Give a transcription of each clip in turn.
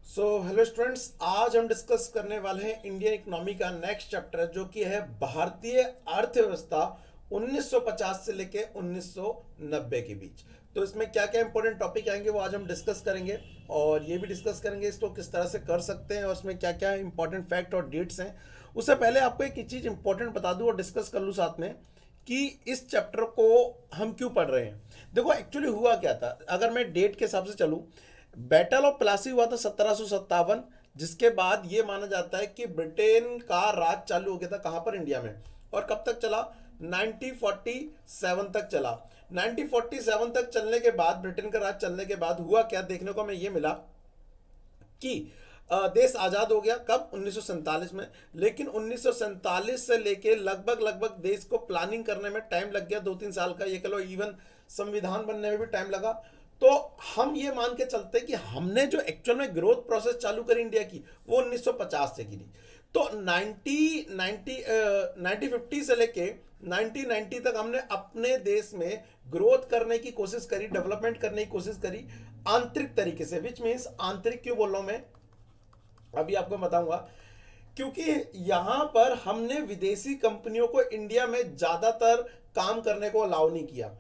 Hello students, आज हम discuss करने वाले हैं इंडियन इकोनॉमी का नेक्स्ट चैप्टर जो कि है भारतीय अर्थव्यवस्था 1950 से लेके 1990 के बीच। तो इसमें क्या क्या इंपॉर्टेंट टॉपिक आएंगे वो आज हम डिस्कस करेंगे, और ये भी डिस्कस करेंगे इसको किस तरह से कर सकते हैं और उसमें क्या क्या इंपॉर्टेंट फैक्ट और डेट्स हैं। उससे पहले आपको एक चीज़ इंपॉर्टेंट बता दूं और डिस्कस कर लूँ साथ में कि इस चैप्टर को हम क्यों पढ़ रहे हैं। देखो एक्चुअली हुआ क्या था, अगर मैं डेट के हिसाब से चलूँ, बैटल ऑफ प्लासी हुआ था 1757, जिसके बाद ये माना जाता है कि ब्रिटेन का राज चालू हो गया था कहाँ पर, इंडिया में। और कब तक चला? 1947 तक चला। 1947 तक चलने के बाद, ब्रिटेन का राज चलने के बाद हुआ क्या देखने को हमें ये मिला कि देश आज़ाद हो गया। कब? 1947 में। लेकिन 1947 से लेके लगभग लगभग देश को प्लानिंग करने में टाइम लग गया, 2-3 साल का, ये कह लो इवन संविधान बनने में भी टाइम लगा। तो हम ये मान के चलते कि हमने जो एक्चुअल में ग्रोथ प्रोसेस चालू करी इंडिया की, वो 1950 से की। तो 1950 से लेके 1990 तक हमने अपने देश में ग्रोथ करने की कोशिश करी, डेवलपमेंट करने की कोशिश करी आंतरिक तरीके से। विच मीन्स, आंतरिक क्यों बोल रहा हूं मैं, अभी आपको बताऊंगा। क्योंकि यहां पर हमने विदेशी कंपनियों को इंडिया में ज्यादातर काम करने को अलाउ नहीं किया।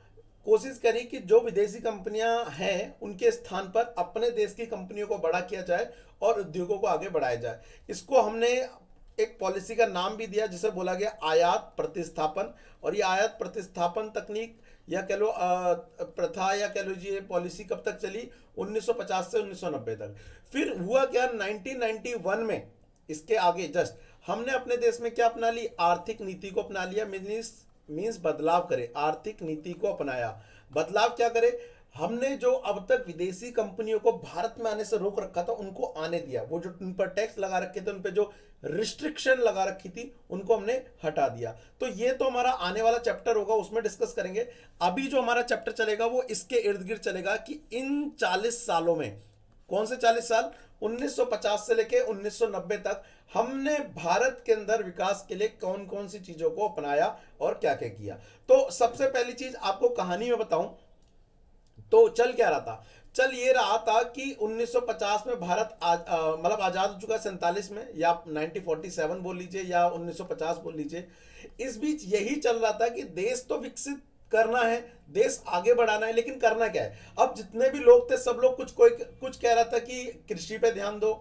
कोशिश करी कि जो विदेशी कंपनियां हैं उनके स्थान पर अपने देश की कंपनियों को बड़ा किया जाए और उद्योगों को आगे बढ़ाया जाए। इसको हमने एक पॉलिसी का नाम भी दिया जिसे बोला गया आयात प्रतिस्थापन। और ये आयात प्रतिस्थापन तकनीक या कह लो प्रथा या कह लो जी, ये पॉलिसी कब तक चली? 1950 से 1990 तक। फिर हुआ क्या 1991 में, इसके आगे जस्ट हमने अपने देश में क्या अपना ली? आर्थिक नीति को अपना लिया। मीन्स बदलाव करे, आर्थिक नीति को अपनाया। बदलाव क्या करे? हमने जो अब तक विदेशी कंपनियों को भारत में आने से रोक रखा था उनको आने दिया। वो जो उन पर टैक्स लगा रखे थे, उन पर जो रिस्ट्रिक्शन लगा रखी थी, उनको हमने हटा दिया। तो ये तो हमारा आने वाला चैप्टर होगा, उसमें डिस्कस करेंगे। अभी जो हमारा चैप्टर चलेगा वो इसके इर्द गिर्द चलेगा कि इन 40 सालों में, कौन से 40 साल? 1950 से लेके 1990 तक हमने भारत के अंदर विकास के लिए कौन कौन सी चीजों को अपनाया और क्या क्या किया। तो सबसे पहली चीज आपको कहानी में बताऊं तो चल क्या रहा था। चल ये रहा था कि 1950 में भारत मतलब आजाद हो चुका है 47 में, या 1947 बोल लीजिए या 1950 बोल लीजिए। इस बीच यही चल रहा था कि देश तो विकसित करना है, देश आगे बढ़ाना है, लेकिन करना क्या है। अब जितने भी लोग थे सब लोग कोई कुछ कह रहा था कि कृषि पे ध्यान दो,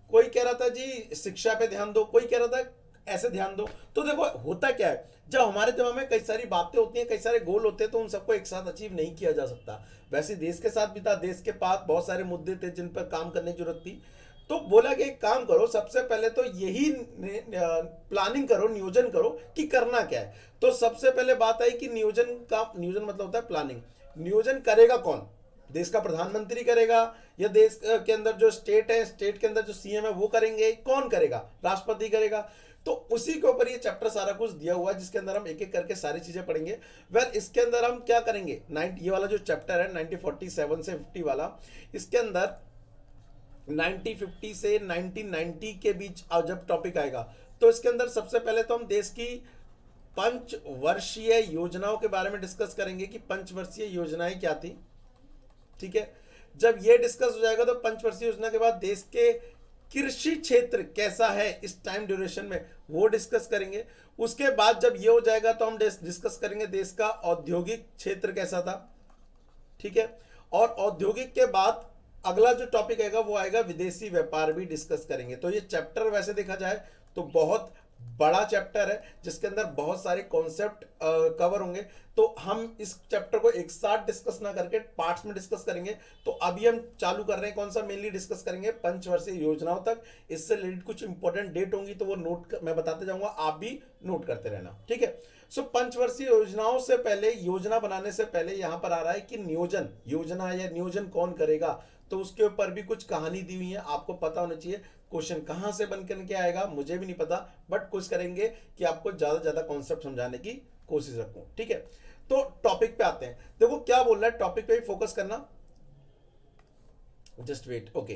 कोई कह रहा था जी शिक्षा पे ध्यान दो, कोई कह रहा था ऐसे ध्यान दो। तो देखो होता क्या है, जब हमारे दिमाग में कई सारी बातें होती हैं, कई सारे गोल होते हैं, तो उन सबको एक साथ अचीव नहीं किया जा सकता। वैसे देश के साथ भी था, देश के पास बहुत सारे मुद्दे थे जिन पर काम करने की जरूरत थी। तो बोला कि एक काम करो, सबसे पहले तो यही प्लानिंग करो, नियोजन करो कि करना क्या है। तो सबसे पहले बात आई कि नियोजन मतलब होता है प्लानिंग। नियोजन करेगा कौन? देश का प्रधानमंत्री करेगा, या देश के अंदर जो स्टेट है, स्टेट के अंदर जो सीएम है वो करेंगे? कौन करेगा? राष्ट्रपति करेगा। तो उसी के ऊपर ये चैप्टर सारा कुछ दिया हुआ है, जिसके अंदर हम एक एक करके सारी चीजें पढ़ेंगे। इसके अंदर हम क्या करेंगे, ये वाला जो चैप्टर है 1947 से 50 वाला, इसके अंदर 1950 से 1990 के बीच जब टॉपिक आएगा, तो इसके अंदर सबसे पहले तो हम देश की पंचवर्षीय योजनाओं के बारे में डिस्कस करेंगे कि पंचवर्षीय योजनाएं क्या थी। ठीक है, जब ये डिस्कस हो जाएगा तो पंचवर्षीय योजना के बाद देश के कृषि क्षेत्र कैसा है इस टाइम ड्यूरेशन में, वो डिस्कस करेंगे। उसके बाद जब ये हो जाएगा तो हम डिस्कस करेंगे देश का औद्योगिक क्षेत्र कैसा था। ठीक है, और औद्योगिक के बाद अगला जो टॉपिक आएगा वो आएगा विदेशी व्यापार, भी डिस्कस करेंगे। तो ये चैप्टर वैसे देखा जाए तो बहुत बड़ा चैप्टर है, जिसके अंदर बहुत सारे कॉन्सेप्ट कवर होंगे। तो हम इस चैप्टर को एक साथ डिस्कस ना करके पार्ट्स में डिस्कस करेंगे। तो अभी हम चालू कर रहे हैं, कौन सा मेनली डिस्कस करेंगे? पंचवर्षीय योजनाओं तक। इससे रिलेटेड कुछ इंपॉर्टेंट डेट होंगी तो वो मैं बताते जाऊंगा, आप भी नोट करते रहना। ठीक है, सो पंचवर्षीय योजनाओं से पहले, योजना बनाने से पहले यहां पर आ रहा है कि नियोजन, योजना या नियोजन कौन करेगा। तो उसके ऊपर भी कुछ कहानी दी हुई है, आपको पता होना चाहिए। क्वेश्चन कहां से बन के आएगा मुझे भी नहीं पता, बट कोशिश करेंगे कि आपको ज्यादा से ज्यादा कॉन्सेप्ट समझाने की कोशिश रखूं। ठीक है, तो टॉपिक पे आते हैं। देखो क्या बोल रहा है, टॉपिक पे ही फोकस करना, जस्ट वेट। ओके,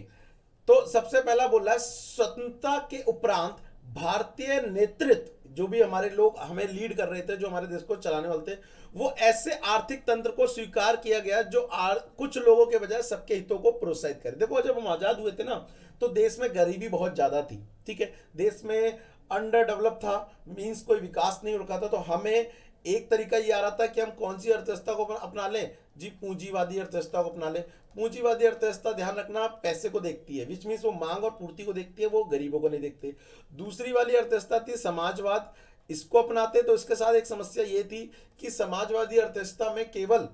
तो सबसे पहला बोल रहा है स्वतंत्रता के उपरांत भारतीय नेतृत्व, जो भी हमारे लोग हमें लीड कर रहे थे, जो हमारे देश को चलाने वाले थे, वो ऐसे आर्थिक तंत्र को स्वीकार किया गया जो कुछ लोगों के बजाय सबके हितों को प्रोत्साहित करे। देखो जब हम आजाद हुए थे ना, तो देश में गरीबी बहुत ज्यादा थी, ठीक है, देश में अंडर डेवलप था, मीन्स कोई विकास नहीं हो रखा था। तो हमें एक तरीका ये आ रहा था कि हम कौन सी अर्थव्यवस्था को अपना लें जी, पूंजीवादी अर्थव्यवस्था को अपना लें। पूंजीवादी अर्थव्यवस्था, ध्यान रखना, पैसे को देखती है, विच मीन्स वो मांग और पूर्ति को देखती है, वो गरीबों को नहीं देखती। दूसरी वाली अर्थव्यवस्था थी समाजवाद, इसको अपनाते तो इसके साथ एक समस्या ये थी कि समाजवादी अर्थव्यवस्था में केवल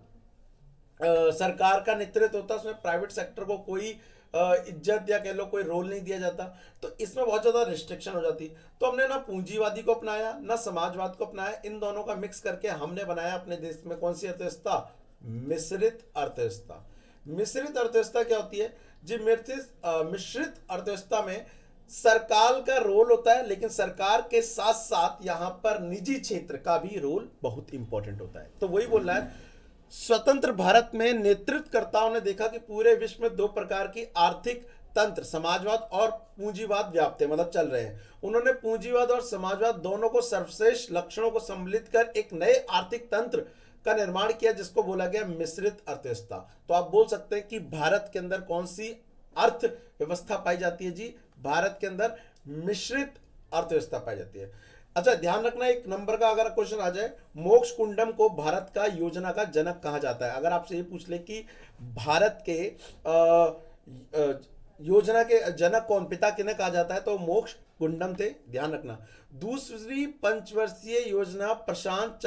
सरकार का नेतृत्व होता, उसमें प्राइवेट सेक्टर को कोई इज्जत या कह लो कोई रोल नहीं दिया जाता, तो इसमें बहुत ज़्यादा रिस्ट्रिक्शन हो जाती। तो हमने ना पूंजीवादी को अपनाया ना समाजवाद को अपनाया, इन दोनों का मिक्स करके हमने बनाया अपने देश में कौन सी अर्थव्यवस्था? मिश्रित अर्थव्यवस्था। मिश्रित अर्थव्यवस्था क्या होती है जी? मिश्रित अर्थव्यवस्था में सरकार का रोल होता है, लेकिन सरकार के साथ साथ यहां पर निजी क्षेत्र का भी रोल बहुत इंपॉर्टेंट होता है। तो वही बोल रहा है, स्वतंत्र भारत में नेतृत्वकर्ताओं ने देखा कि पूरे विश्व में दो प्रकार की आर्थिक तंत्र, समाजवाद और पूंजीवाद व्याप्त है, मतलब चल रहे हैं। उन्होंने पूंजीवाद और समाजवाद दोनों को सर्वश्रेष्ठ लक्षणों को सम्मिलित कर एक नए आर्थिक तंत्र का निर्माण किया, जिसको बोला गया मिश्रित अर्थव्यवस्था। तो आप बोल सकते हैं कि भारत के अंदर कौन सी अर्थव्यवस्था पाई जाती है जी? भारत के अंदर मिश्रित अर्थव्यवस्था पाई जाती है। अच्छा ध्यान रखना, एक नंबर का अगर क्वेश्चन आ जाए, मोक्ष कुंडम को भारत का योजना का जनक कहा जाता है। अगर आपसे ये पूछ ले कि भारत के योजना के जनक कौन, पिता किन्हें कहा जाता है, तो मोक्ष कुंडम थे, ध्यान रखना। दूसरी पंचवर्षीय योजना प्रशांत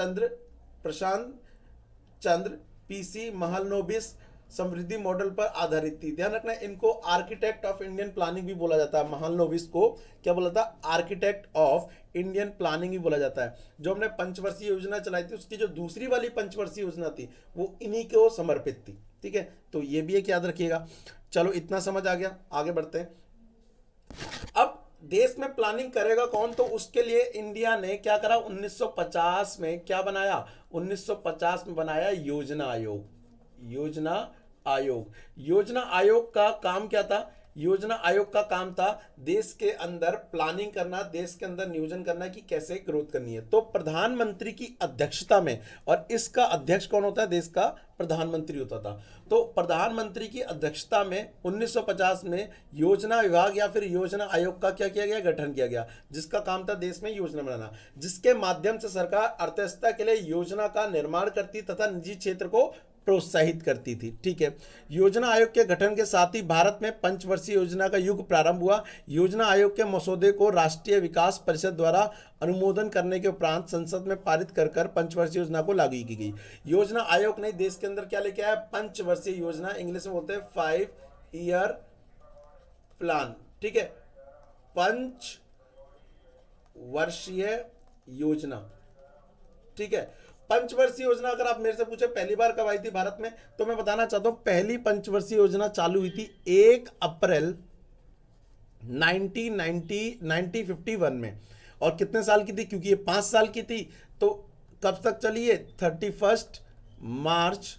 चंद्र पीसी महलनोबिस समृद्धि मॉडल पर आधारित थी। ध्यान रखना, इनको आर्किटेक्ट ऑफ इंडियन प्लानिंग भी बोला जाता है। महलनोबिस को क्या बोला था? आर्किटेक्ट ऑफ इंडियन प्लानिंग भी बोला जाता है। जो हमने पंचवर्षीय योजना चलाई थी, उसकी जो दूसरी वाली पंचवर्षीय योजना थी, वो इन्हीं को समर्पित थी, ठीक है। तो ये भी एक याद रखिएगा। चलो इतना समझ आ गया, आगे बढ़ते हैं। अब देश में प्लानिंग करेगा कौन? तो उसके लिए इंडिया ने क्या करा? 1950 में क्या बनाया? 1950 में बनाया योजना आयोग। योजना आयोग, योजना आयोग का काम क्या था? योजना आयोग का काम था देश के अंदर प्लानिंग करना, देश के अंदर नियोजन करना कि कैसे ग्रोथ करनी है। तो प्रधानमंत्री की अध्यक्षता में, और इसका अध्यक्ष कौन होता है? देश का प्रधानमंत्री होता था। तो प्रधानमंत्री की अध्यक्षता में 1950 में योजना विभाग या फिर योजना आयोग का क्या किया गया? गठन किया गया, जिसका काम था देश में योजना बनाना, जिसके माध्यम से सरकार अर्थव्यवस्था के लिए योजना का निर्माण करती तथा निजी क्षेत्र को प्रोत्साहित करती थी, ठीक है। योजना आयोग के गठन के साथ ही भारत में पंचवर्षीय योजना का युग प्रारंभ हुआ। योजना आयोग के मसौदे को राष्ट्रीय विकास परिषद द्वारा अनुमोदन करने के उपरांत संसद में पारित कर पंचवर्षीय योजना को लागू की गई। योजना आयोग ने देश के अंदर क्या लेके आया? पंचवर्षीय योजना, इंग्लिश में बोलते हैं 5 ईयर प्लान, ठीक है, पंचवर्षीय योजना, ठीक है। पंचवर्षीय योजना अगर आप मेरे से पूछे पहली बार कब आई थी भारत में, तो मैं बताना चाहता हूं पहली पंचवर्षीय योजना चालू हुई थी 1 अप्रैल 1951 में। और कितने साल की थी? क्योंकि ये 5 साल की थी, तो कब तक चली है? 31 मार्च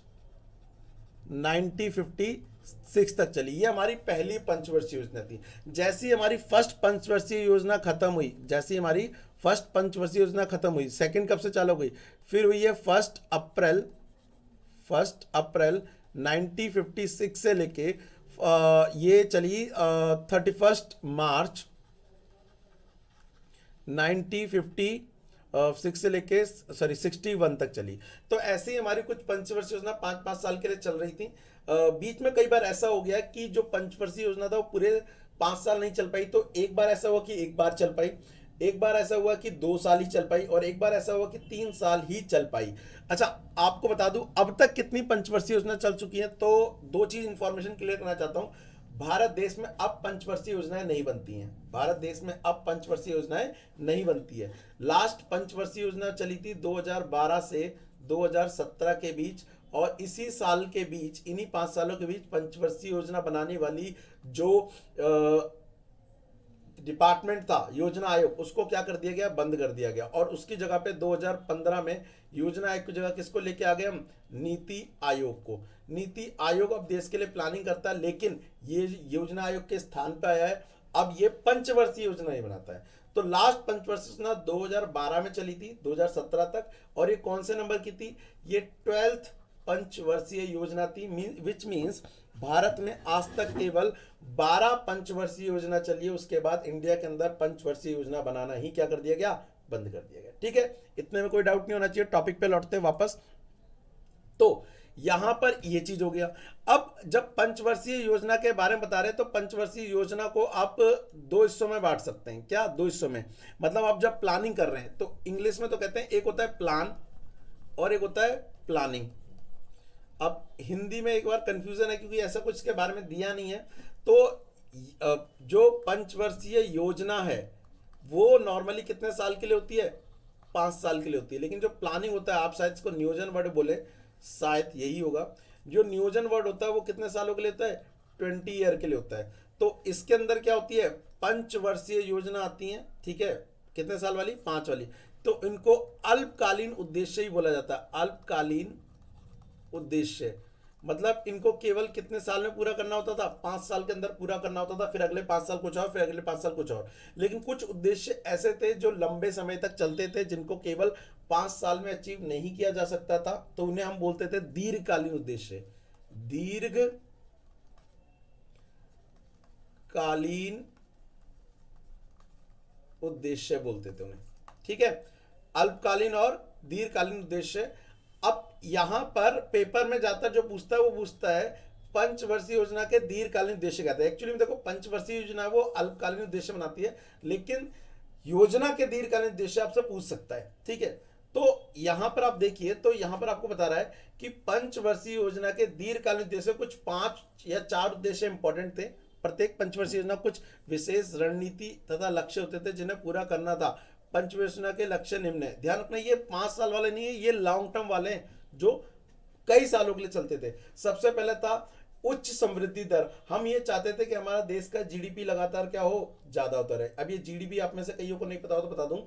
1956 तक चली। ये हमारी पहली पंचवर्षीय योजना थी। जैसी हमारी फर्स्ट पंचवर्षीय योजना खत्म हुई, जैसी हमारी फर्स्ट पंचवर्षीय योजना खत्म हुई, सेकंड कब से चालू हो गई? फिर हुई है 1 अप्रैल 1956 से लेके ये चली 31 मार्च 1956 से लेके 61 तक चली। तो ऐसे ही हमारी कुछ पंचवर्षीय योजना 5-5 साल के लिए चल रही थी। बीच में कई बार ऐसा हो गया कि जो पंचवर्षीय योजना था वो पूरे 5 साल नहीं चल पाई। तो एक बार ऐसा हुआ कि एक बार चल पाई, एक बार ऐसा हुआ कि 2 साल ही चल पाई, और एक बार ऐसा हुआ कि 3 साल ही चल पाई। अच्छा आपको बता दूं अब तक कितनी पंचवर्षीय योजना चल चुकी है। तो 2 चीज इंफॉर्मेशन क्लियर करना चाहता हूं। भारत देश में अब पंचवर्षीय योजनाएं नहीं बनती हैं। भारत देश में अब पंचवर्षीय योजनाएं नहीं बनती है। लास्ट पंचवर्षीय योजना चली थी 2012 से 2017 के बीच, और इसी साल के बीच, इन्हीं 5 सालों के बीच पंचवर्षीय योजना बनाने वाली जो डिपार्टमेंट था योजना आयोग, उसको क्या कर दिया गया? बंद कर दिया गया। और उसकी जगह पे 2015 में योजना आयोग की जगह किसको लेके आ गए हम? नीति आयोग को। नीति आयोग अब देश के लिए प्लानिंग करता है, लेकिन ये योजना आयोग के स्थान पे आया है। अब ये पंचवर्षीय योजना ही बनाता है। तो लास्ट पंचवर्षीय योजना 2012 में चली थी 2017 तक, और ये कौन से नंबर की थी? ये 12th पंचवर्षीय योजना थी, विच मीन्स भारत में आज तक केवल 12 पंचवर्षीय योजना चली है। उसके बाद इंडिया के अंदर पंचवर्षीय योजना बनाना ही क्या कर दिया गया? बंद कर दिया गया। ठीक है, इतने में कोई डाउट नहीं होना चाहिए। टॉपिक पे लौटते हैं वापस। तो यहां पर ये चीज हो गया। अब जब पंचवर्षीय योजना के बारे में बता रहे हैं, तो पंचवर्षीय योजना को आप दो हिस्सों में बांट सकते हैं। क्या? दो हिस्सों में। मतलब आप जब प्लानिंग कर रहे हैं तो इंग्लिश में तो कहते हैं, एक होता है प्लान और एक होता है प्लानिंग। अब हिंदी में एक बार कंफ्यूजन है क्योंकि ऐसा कुछ के बारे में दिया नहीं है। तो जो पंचवर्षीय योजना है वो नॉर्मली कितने साल के लिए होती है? 5 साल के लिए होती है। लेकिन जो प्लानिंग होता है, आप शायद इसको नियोजन वर्ड बोले, शायद यही होगा। जो नियोजन वर्ड होता है वो कितने सालों के लिए होता है? 20 ईयर के लिए होता है। तो इसके अंदर क्या होती है? पंचवर्षीय योजना आती है। ठीक है, कितने साल वाली? 5 वाली। तो इनको अल्पकालीन उद्देश्य ही बोला जाता है। अल्पकालीन उद्देश्य मतलब इनको केवल कितने साल में पूरा करना होता था? 5 साल के अंदर पूरा करना होता था। फिर अगले 5 साल कुछ और, फिर अगले 5 साल कुछ और। लेकिन कुछ उद्देश्य ऐसे थे जो लंबे समय तक चलते थे, जिनको केवल 5 साल में अचीव नहीं किया जा सकता था, तो उन्हें हम बोलते थे दीर्घकालीन उद्देश्य। दीर्घकालीन उद्देश्य बोलते थे उन्हें। ठीक है, अल्पकालीन और दीर्घकालीन उद्देश्य। अब यहां पर पेपर में जाकर जो पूछता है वो पूछता है पंचवर्षीय योजना के दीर्घकालीन उद्देश्य कहते हैं। एक्चुअली में देखो, पंचवर्षीय योजना वो अल्पकालीन उद्देश्य बनाती है, लेकिन योजना के दीर्घकालीन उद्देश्य आपसे पूछ सकता है। ठीक है, तो यहां पर आप देखिए, तो यहां पर आपको बता रहा है कि पंचवर्षीय योजना के दीर्घकालीन उद्देश्य कुछ 5 या 4 उद्देश्य इंपॉर्टेंट थे। प्रत्येक पंचवर्षीय योजना कुछ विशेष रणनीति तथा लक्ष्य होते थे जिन्हें पूरा करना था। पंचवर्षीय योजना के लक्ष्य निम्न है। ध्यान रखना, ये 5 साल वाले नहीं है, ये लॉन्ग टर्म वाले हैं जो कई सालों के लिए चलते थे। सबसे पहले था उच्च समृद्धि दर। हम ये चाहते थे कि हमारा देश का जीडीपी लगातार क्या हो? ज्यादा होता रहे। अब ये जीडीपी आप में से कईयों को नहीं पता हो तो बता दूं,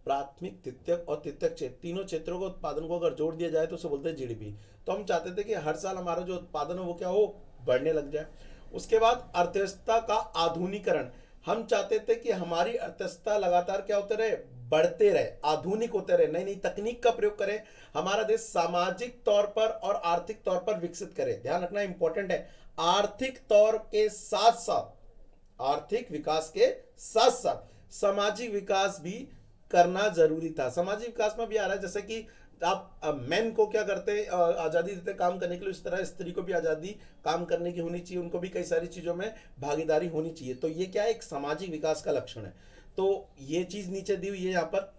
प्राथमिक, द्वितीयक और तृतीयक क्षेत्र, तीनों क्षेत्रों को, उत्पादन को अगर जोड़ दिया जाए तो उसे बोलते हैं जीडीपी। तो हम चाहते थे कि हर साल हमारा जो उत्पादन है वो क्या हो? बढ़ने लग जाए। उसके बाद अर्थव्यवस्था का आधुनिकरण। हम चाहते थे कि हमारी अर्थव्यवस्था लगातार क्या होते रहे? बढ़ते रहे, आधुनिक होते रहे, नई नई तकनीक का प्रयोग करें, हमारा देश सामाजिक तौर पर और आर्थिक तौर पर विकसित करे। ध्यान रखना इंपॉर्टेंट है, आर्थिक तौर के साथ साथ, आर्थिक विकास के साथ साथ सामाजिक विकास भी करना जरूरी था। सामाजिक विकास में भी आ रहा है, जैसे कि आप मैन को क्या करते हैं? आजादी देते काम करने के लिए, इस तरह स्त्री को भी आजादी काम करने की होनी चाहिए, उनको भी कई सारी चीजों में भागीदारी होनी चाहिए। तो ये क्या है? एक सामाजिक विकास का लक्षण है। तो ये चीज नीचे दी हुई है यहाँ पर,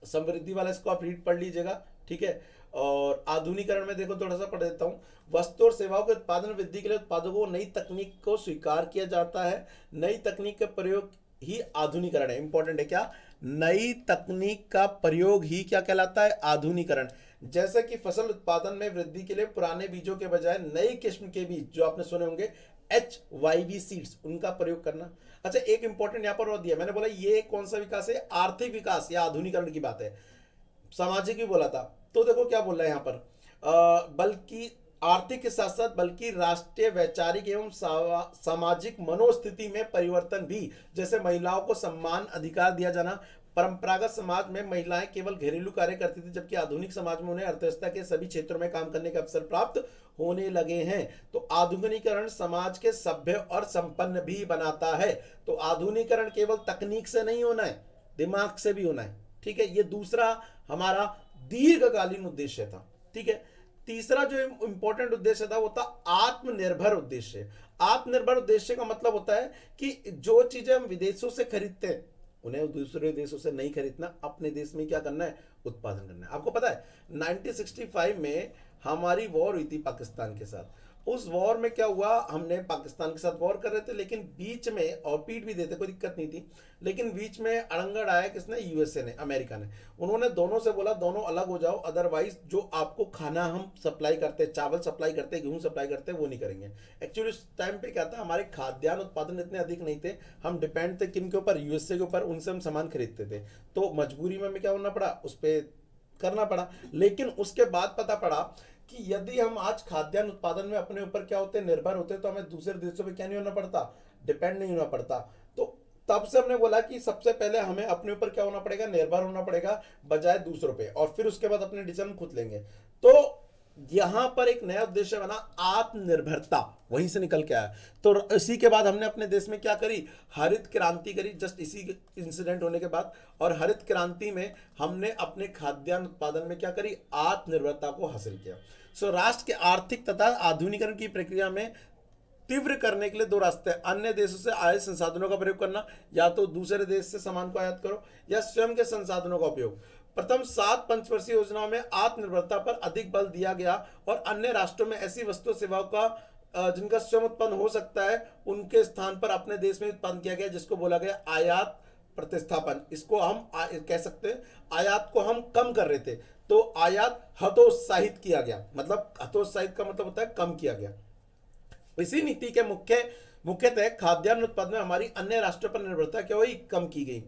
समृद्धि वाला, इसको आप रीड पढ़ लीजिएगा। ठीक है, और आधुनिकरण में देखो, थोड़ा सा पढ़ देता हूँ। वस्तु और सेवाओं के उत्पादन वृद्धि के लिए उत्पादकों को नई तकनीक को स्वीकार किया जाता है। नई तकनीक का प्रयोग ही आधुनिकरण है। इंपॉर्टेंट है क्या? नई तकनीक का प्रयोग ही क्या कहलाता है? आधुनिकरण। जैसे कि फसल उत्पादन में वृद्धि के लिए पुराने बीजों के बजाय नई किस्म के बीज, जो आपने सुने होंगे HYV सीड्स, उनका प्रयोग करना। अच्छा, एक इंपॉर्टेंट यहाँ पर और दिया, मैंने बोला ये कौन सा विकास है? आर्थिक विकास या आधुनिकरण की बात है। सामाजिक भी बोला था, तो देखो क्या बोल रहा है यहाँ पर, बल्कि आर्थिक के साथ साथ बल्कि राष्ट्रीय, वैचारिक एवं सामाजिक मनोस्थिति में परिवर्तन भी, जैसे महिलाओं को सम्मान, अधिकार दिया जाना। परंपरागत समाज में महिलाएं केवल घरेलू कार्य करती थी, जबकि आधुनिक समाज में उन्हें अर्थव्यवस्था के सभी क्षेत्रों में काम करने के अवसर प्राप्त होने लगे हैं। तो आधुनिकीकरण समाज के सभ्य और संपन्न भी बनाता है। तो आधुनिकीकरण केवल तकनीक से नहीं होना है, दिमाग से भी होना है। ठीक है, ये दूसरा हमारा दीर्घकालीन उद्देश्य था। ठीक है, तीसरा जो इंपॉर्टेंट उद्देश्य था वो था आत्मनिर्भर उद्देश्य। आत्मनिर्भर उद्देश्य का मतलब होता है कि जो चीजें हम विदेशों से खरीदते हैं उन्हें दूसरे देशों से नहीं खरीदना, अपने देश में क्या करना है? उत्पादन करना है। आपको पता है 1965 में हमारी वॉर हुई थी पाकिस्तान के साथ। उस वॉर में क्या हुआ? हमने पाकिस्तान के साथ वॉर कर रहे थे, लेकिन बीच में, और पीट भी देते, कोई दिक्कत नहीं थी, लेकिन बीच में अड़ंगड़ आया किसने? यूएसए ने, अमेरिका ने। उन्होंने दोनों से बोला दोनों अलग हो जाओ, अदरवाइज जो आपको खाना हम सप्लाई करते, चावल सप्लाई करते, गेहूं सप्लाई करते, वो नहीं करेंगे। एक्चुअली उस टाइम पे क्या था, हमारे खाद्यान्न उत्पादन इतने अधिक नहीं थे, हम डिपेंड थे किन के ऊपर? यूएसए के ऊपर, उनसे हम सामान खरीदते थे। तो मजबूरी में हमें क्या होना पड़ा? उस पर करना पड़ा। लेकिन उसके बाद पता पड़ा कि यदि हम आज खाद्यान्न उत्पादन में अपने ऊपर क्या होते, निर्भर होते, तो हमें दूसरे देशों पे क्या नहीं होना पड़ता? डिपेंड नहीं होना पड़ता। तो तब से हमने बोला कि सबसे पहले हमें अपने ऊपर क्या होना पड़ेगा, निर्भर होना पड़ेगा बजाय दूसरों पे, और फिर उसके बाद अपने डिसीजन खुद लेंगे। तो यहां पर एक नया उद्देश्य बना, आत्मनिर्भरता, वहीं से निकल के आया। तो इसी के बाद हमने अपने देश में क्या करी, हरित क्रांति करी, जस्ट इसी इंसिडेंट होने के बाद। और हरित क्रांति में हमने अपने खाद्यान्न उत्पादन में क्या करी, आत्मनिर्भरता को हासिल किया। सो राष्ट्र के आर्थिक तथा आधुनिकरण की प्रक्रिया में तीव्र करने के लिए दो रास्ते हैं, अन्य देशों से आए संसाधनों का प्रयोग करना, या तो दूसरे देश से सामान को आयात करो, या स्वयं के संसाधनों का उपयोग। प्रथम 7 पंचवर्षीय योजनाओं में आत्मनिर्भरता पर अधिक बल दिया गया, और अन्य राष्ट्रों में ऐसी वस्तु सेवाओं का जिनका स्वयं उत्पन्न हो सकता है उनके स्थान पर अपने देश में उत्पन्न किया गया, जिसको बोला गया आयात प्रतिस्थापन। इसको हम कह सकते हैं, आयात को हम कम कर रहे थे तो आयात हतोत्साहित किया गया, मतलब हतोत्साहित का मतलब होता है कम किया गया। इसी नीति के मुख्यतः खाद्यान्न उत्पादन में हमारी अन्य राष्ट्रों पर निर्भरता क्या हुई, कम की गई।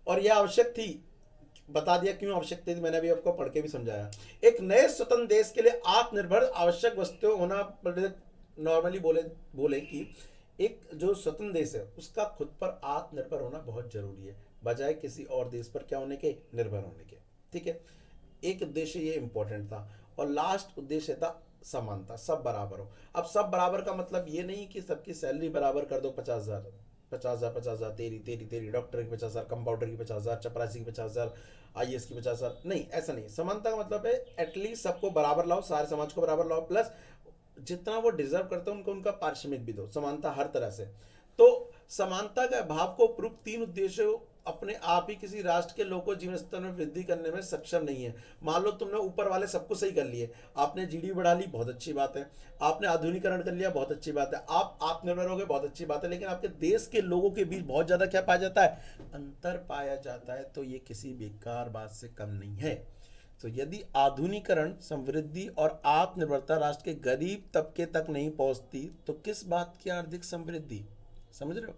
और यह आवश्यक थी, बता दिया क्यों आवश्यक थी, मैंने अभी आपको पढ़ के भी समझाया। एक नए स्वतंत्र देश के लिए आत्मनिर्भर आवश्यक वस्तुएं होना, नॉर्मली बोले कि एक जो स्वतंत्र देश है उसका खुद पर आत्मनिर्भर होना बहुत जरूरी है, बजाय किसी और देश पर क्या होने के, निर्भर होने के। ठीक है, एक उद्देश्य ये इंपॉर्टेंट था। और लास्ट उद्देश्य था समानता, सब बराबर हो। अब सब बराबर का मतलब ये नहीं कि सबकी सैलरी बराबर कर दो, 50,000 50,000 50,000, तेरी डॉक्टर की 50,000, कंपाउंडर की 50,000, चपरासी की 50,000, IAS की 50,000, नहीं, ऐसा नहीं। समानता का मतलब है एटलीस्ट सबको बराबर लाओ, सारे समाज को बराबर लाओ, प्लस जितना वो डिजर्व करते हैं उनको उनका पारिश्रमिक भी दो। समानता हर तरह से। तो समानता के अभाव को उपयुक्त 3 उद्देश्यों अपने आप ही किसी राष्ट्र के लोगों को जीवन स्तर में वृद्धि करने में सक्षम नहीं है। मान लो तुमने ऊपर वाले सबको सही कर लिए, आपने GDP बढ़ा ली, बहुत अच्छी बात है, आपने आधुनिकरण कर लिया, बहुत अच्छी बात है, आप आत्मनिर्भर हो गए, बहुत अच्छी बात है, लेकिन आपके देश के लोगों के बीच बहुत ज्यादा क्या पाया जाता है, अंतर पाया जाता है। तो ये किसी बेकार बात से कम नहीं है। तो यदि आधुनिकरण, समृद्धि और आत्मनिर्भरता राष्ट्र के गरीब तबके तक नहीं पहुंचती तो किस बात की आर्थिक समृद्धि, समझ रहे हो,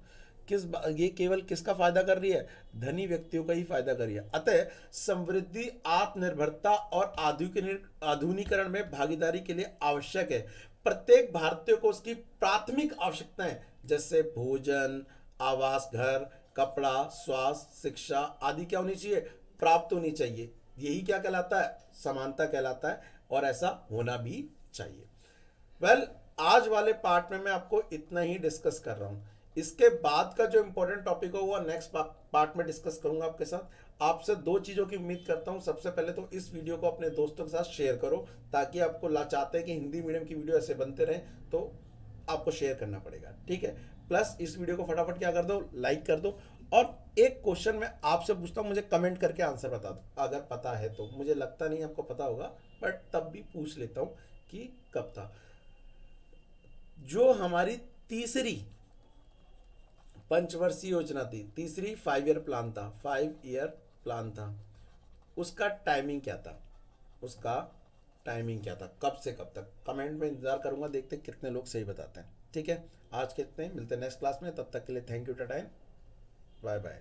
ये केवल किसका फायदा कर रही है, धनी व्यक्तियों का ही फायदा कर रही है। अतः समृद्धि, आत्मनिर्भरता और आधुनिकरण में भागीदारी के लिए आवश्यक है प्रत्येक भारतीय को उसकी प्राथमिक आवश्यकताएं, जैसे भोजन, आवास, घर, कपड़ा, स्वास्थ्य, शिक्षा आदि क्या होनी चाहिए, प्राप्त होनी चाहिए। यही क्या कहलाता है, समानता कहलाता है, और ऐसा होना भी चाहिए। वेल, आज वाले पार्ट में मैं आपको इतना ही डिस्कस कर रहा हूं। इसके बाद का जो इंपॉर्टेंट टॉपिक होगा नेक्स्ट पार्ट में डिस्कस करूंगा आपके साथ। आपसे 2 चीजों की उम्मीद करता हूं। सबसे पहले तो इस वीडियो को अपने दोस्तों के साथ शेयर करो, ताकि आपको चाहते हैं कि हिंदी मीडियम की वीडियो ऐसे बनते रहें, तो आपको शेयर करना पड़ेगा, ठीक है। प्लस इस वीडियो को फटाफट क्या कर दो, लाइक कर दो। और एक क्वेश्चन मैं आपसे पूछता हूं, मुझे कमेंट करके आंसर बता दो अगर पता है तो। मुझे लगता नहीं आपको पता होगा, बट तब भी पूछ लेता हूं कि कब था। जो हमारी तीसरी पंचवर्षीय योजना थी, तीसरी 5 ईयर प्लान था, 5 ईयर प्लान था, उसका टाइमिंग क्या था, उसका टाइमिंग क्या था, कब से कब तक। कमेंट में इंतजार करूंगा, देखते कितने लोग सही बताते हैं। ठीक है, आज के इतने, मिलते हैं नेक्स्ट क्लास में। तब तक के लिए thank you, tata, bye bye.